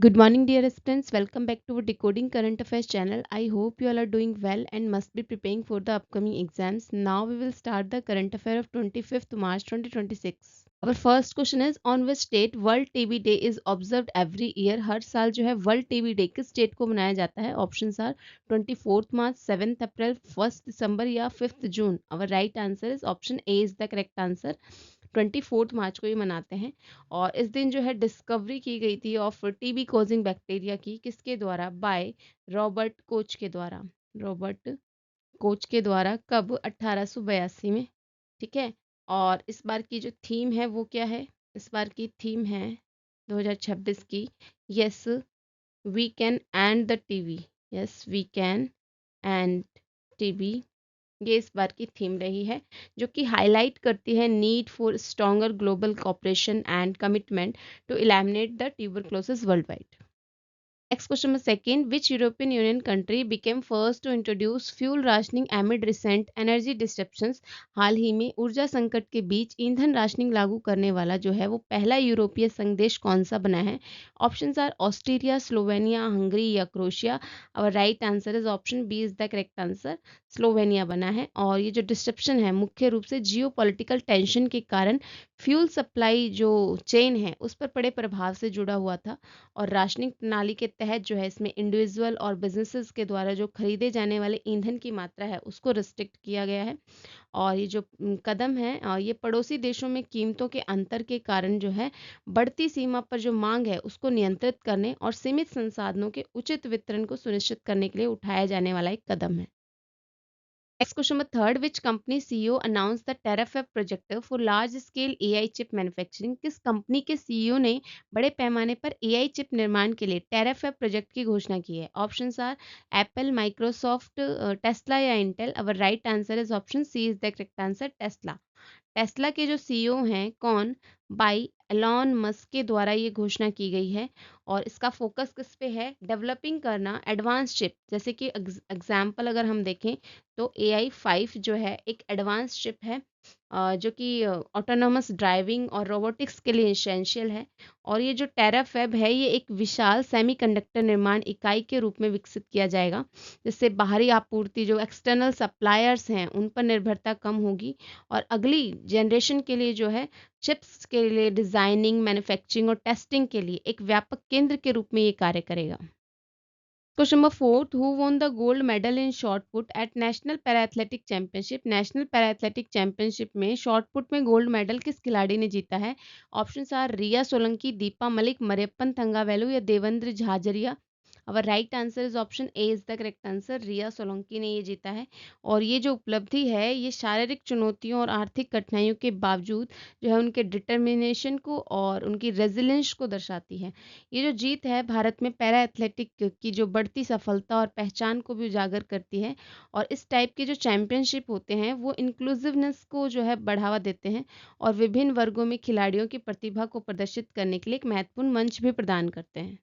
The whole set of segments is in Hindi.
Good morning, dear students. Welcome back to our Decoding Current Affairs channel. I hope you all are doing well and must be preparing for the upcoming exams. Now we will start the current affair of 25th March 2026. Our first question is on which date World TB Day is observed every year. हर साल जो है वर्ल्ड टीबी डे किस डेट को मनाया जाता है? Options are 24th March, 7th April, 1st दिसंबर या 5th June. Our right answer is option A is the correct answer. 24th मार्च को ये मनाते हैं और इस दिन जो है डिस्कवरी की गई थी ऑफ टीबी कॉजिंग बैक्टीरिया की किसके द्वारा? बाय रॉबर्ट कोच के द्वारा. रॉबर्ट कोच के द्वारा कब? 1882 में. ठीक है. और इस बार की जो थीम है वो क्या है? इस बार की थीम है 2026 की yes we can end the TB. Yes we can end TB, ये इस बार की थीम रही है जो कि हाईलाइट करती है need for stronger global cooperation and commitment to eliminate the tuberculosis worldwide. Next question number second, which European Union country became first to introduce fuel rationing amid recent energy disruptions? हाल ही में ऊर्जा संकट के बीच ईंधन राशनिंग लागू करने वाला जो है वो पहला यूरोपीय संघ देश कौन सा बना है? Options are Australia, Slovenia, Hungary या क्रोशिया. और right answer is option B is the correct answer. Slovenia बना है. और ये जो डिस्ट्रप्शन है मुख्य रूप से जियो पॉलिटिकल टेंशन के कारण फ्यूल सप्लाई जो चेन है उस पर पड़े प्रभाव से जुड़ा हुआ था. और राशनिंग प्रणाली के तहत जो है इसमें इंडिविजुअल और बिजनेसेस के द्वारा जो खरीदे जाने वाले ईंधन की मात्रा है उसको रिस्ट्रिक्ट किया गया है. और ये जो कदम है ये पड़ोसी देशों में कीमतों के अंतर के कारण जो है बढ़ती सीमा पर जो मांग है उसको नियंत्रित करने और सीमित संसाधनों के उचित वितरण को सुनिश्चित करने के लिए उठाया जाने वाला एक कदम है. Next question number third, which company CEO announced the TerraFab project for large scale AI chip manufacturing? किस कंपनी के सीईओ ने बड़े पैमाने पर एआई चिप निर्माण के लिए टेराफैब प्रोजेक्ट की घोषणा की है? Options are Apple, Microsoft, Tesla या Intel. Our right answer is option C is the correct answer, Tesla. Tesla के जो सीईओ हैं कौन? बाई एलॉन मस्क के द्वारा ये घोषणा की गई है. और इसका फोकस किस पे है? डेवलपिंग करना एडवांस चिप. जैसे कि एग्जाम्पल अगर हम देखें तो AI-5 जो है एक एडवांस चिप है जो कि ऑटोनोमस ड्राइविंग और रोबोटिक्स के लिए इसेंशियल है. और ये जो टेराफैब है ये एक विशाल सेमीकंडक्टर निर्माण इकाई के रूप में विकसित किया जाएगा जिससे बाहरी आपूर्ति जो एक्सटर्नल सप्लायर्स हैं उन पर निर्भरता कम होगी. और अगली जनरेशन के लिए जो है चिप्स के लिए डिज़ाइनिंग, मैन्युफैक्चरिंग और टेस्टिंग के लिए एक व्यापक केंद्र के रूप में ये कार्य करेगा. Question number fourth, who won the gold medal in shot put at national para athletic championship? National para athletic championship में शॉर्ट पुट में गोल्ड मेडल किस खिलाड़ी ने जीता है? ऑप्शंस आर रिया सोलंकी, दीपा मलिक, मरियप्पन थंगावेलु या Devendra Jhajharia. Our right answer is option A is the correct answer, Riya Solanki ने ये जीता है. और ये जो उपलब्धि है ये शारीरिक चुनौतियों और आर्थिक कठिनाइयों के बावजूद जो है उनके डिटर्मिनेशन को और उनकी रेजिलेंस को दर्शाती है. ये जो जीत है भारत में पैरा एथलेटिक की जो बढ़ती सफलता और पहचान को भी उजागर करती है. और इस टाइप के जो चैंपियनशिप होते हैं वो इंक्लूसिवनेस को जो है बढ़ावा देते हैं और विभिन्न वर्गों में खिलाड़ियों की प्रतिभा को प्रदर्शित करने के लिए एक महत्वपूर्ण मंच भी प्रदान करते हैं.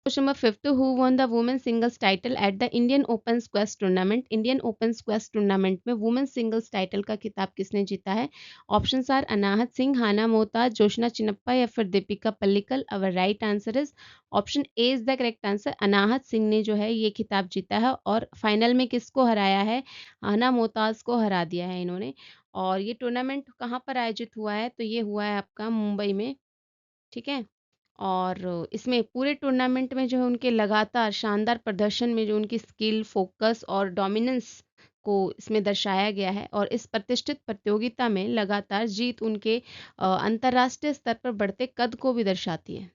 Question number fifth, who won the women singles title at the Indian Open squash tournament? Indian Open squash tournament में वुमेन सिंगल्स टाइटल का खिताब किसने जीता है? Options are Anahat Singh, Hana Moataz, Joshna Chinappa या फिर Dipika Pallikal. Our right answer is option A is the correct answer. Anahat Singh ने जो है ये खिताब जीता है और फाइनल में किसको हराया है? हाना मोहताज को हरा दिया है इन्होंने. और ये टूर्नामेंट कहाँ पर आयोजित हुआ है? तो ये हुआ है आपका मुंबई में. ठीक है. और इसमें पूरे टूर्नामेंट में जो है उनके लगातार शानदार प्रदर्शन में जो उनकी स्किल, फोकस और डोमिनेंस को इसमें दर्शाया गया है. और इस प्रतिष्ठित प्रतियोगिता में लगातार जीत उनके अंतर्राष्ट्रीय स्तर पर बढ़ते कद को भी दर्शाती है.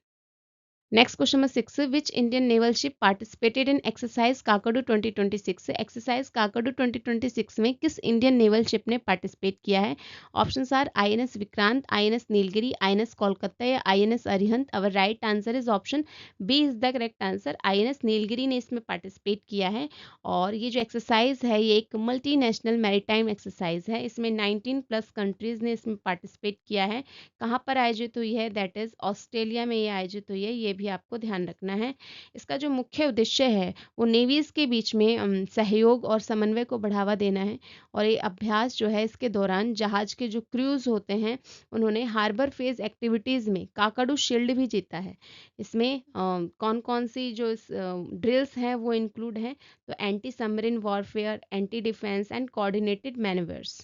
Next question number 6, which Indian naval ship participated in exercise Kakadu 2026? Exercise Kakadu 2026 में किस इंडियन नेवल शिप ने पार्टिसिपेट किया है? Options are INS Vikrant, INS Nilgiri, INS Kolkata या INS Arihant. Our right answer is option B is the correct answer. INS Nilgiri ने इसमें पार्टिसिपेट किया है. और ये जो एक्सरसाइज है ये एक मल्टीनेशनल मैरीटाइम एक्सरसाइज है. इसमें 19+ कंट्रीज ने इसमें पार्टिसिपेट किया है. कहाँ पर आयोजित हुई है? दैट इज ऑस्ट्रेलिया में ये आयोजित हुई है. ये भी आपको ध्यान रखना है। इसका जो मुख्य उद्देश्य है वो नेवीज़ के बीच में सहयोग और समन्वय को बढ़ावा देना है। और ये अभ्यास जो है इसके दौरान जहाज के जो क्रूज़ होते हैं उन्होंने हार्बर फेज़ एक्टिविटीज़ में काकाडू शील्ड भी जीता है। इसमें कौन-कौन सी जो ड्रिल्स हैं वो इंक्लूड हैं, तो anti submarine warfare, anti defence and coordinated manoeuvres.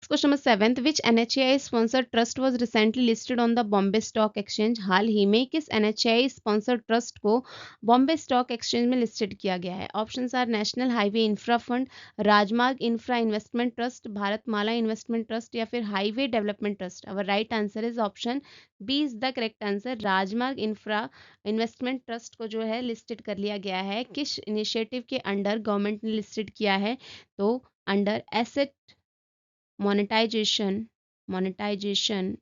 Question number 7, which NHAI sponsored trust was recently listed on the Bombay stock exchange. हाल ही में किस एनएचएआई स्पॉन्सर्ड ट्रस्ट को बॉम्बे स्टॉक एक्सचेंज में लिस्टेड किया गया है? Options are national highway infra fund, Rajmarg infra investment trust, Bharatmala investment trust या फिर highway development trust. Our right answer is option B is the correct answer. राजमार्ग इंफ्रा इन्वेस्टमेंट ट्रस्ट को जो है लिस्टेड कर लिया गया है। किस इनिशिएटिव के अंडर गवर्नमेंट ने लिस्टेड किया है? तो अंडर एसेट मोनेटाइजेशन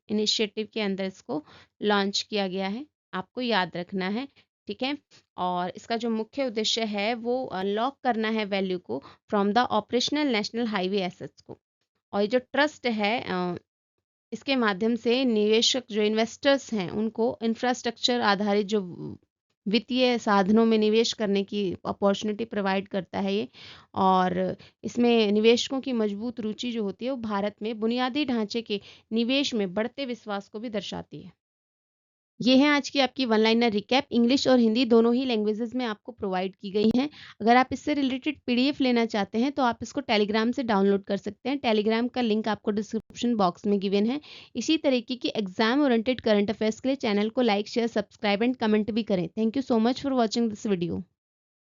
इनिशिएटिव के अंदर इसको लॉन्च किया गया है। आपको याद रखना है, ठीक है। और इसका जो मुख्य उद्देश्य है वो अनलॉक करना है वैल्यू को from the operational national highway assets को। और ये जो ट्रस्ट है इसके माध्यम से निवेशक जो इन्वेस्टर्स हैं उनको इंफ्रास्ट्रक्चर आधारित जो वित्तीय साधनों में निवेश करने की अपॉर्चुनिटी प्रोवाइड करता है ये। और इसमें निवेशकों की मजबूत रुचि जो होती है वो भारत में बुनियादी ढांचे के निवेश में बढ़ते विश्वास को भी दर्शाती है। ये है आज की आपकी वन लाइनर रिकैप। इंग्लिश और हिंदी दोनों ही लैंग्वेजेस में आपको प्रोवाइड की गई हैं। अगर आप इससे रिलेटेड पीडीएफ लेना चाहते हैं तो आप इसको टेलीग्राम से डाउनलोड कर सकते हैं। टेलीग्राम का लिंक आपको डिस्क्रिप्शन बॉक्स में गिवन है। इसी तरीके की एग्जाम ओरिएंटेड करंट अफेयर्स के लिए चैनल को like share subscribe and comment भी करें। Thank you so much for watching this video.